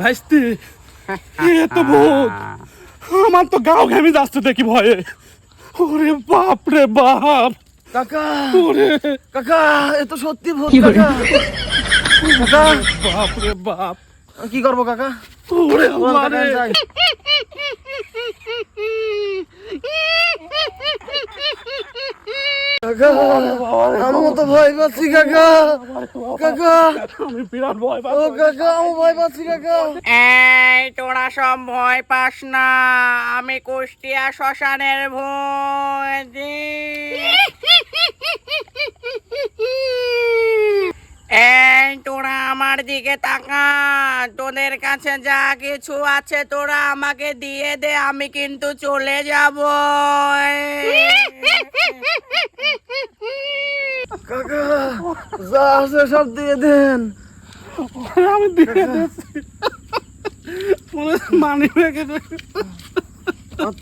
ভাইস্তি এত ভূত, আমার তো গাও ঘেমে যাচ্ছে দেখি ভয়ে। ওরে বাপ রে বাপ কাকা, ওরে কাকা এ তো সত্যি ভূত কাকা। কাকা বাপ রে বাপ, কি করবো কাকা? ওরে চল আল্লাহ কাকা, রে। যাই। কাকা আমি তো ভয় পাচ্ছি কাকা। কাকা আমি বিরাট ভয় ও পাচ্ছি। কাকা আমি ভয় পাচ্ছি কাকা। এই তোরা সব ভয় পাস না, আমি কুষ্টিয়া শ্মশানের ভূত। এই তোরা আমার দিকে তাকা, তোদের কাছে যা কিছু আছে তোরা আমাকে দিয়ে দে, আমি কিন্তু চলে যাব। কাকা যা আছে সব দিয়ে দেন। আমি দিয়ে দিচ্ছি, মানি রেখে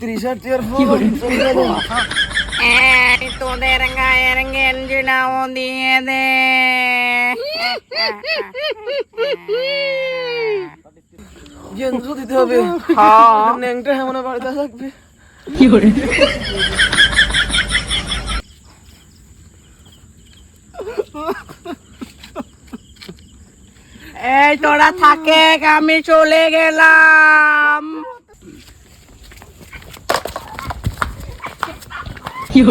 30,000 ফোন চলে দেন। এই তোদের গায়ের গেঞ্জিটাও দিয়ে দে। গেঞ্জু দিতে হবে। ন্যাংটা এমন বাড়িতে থাকবে। এই তোরা থাকে, আমি চলে গেলাম। কি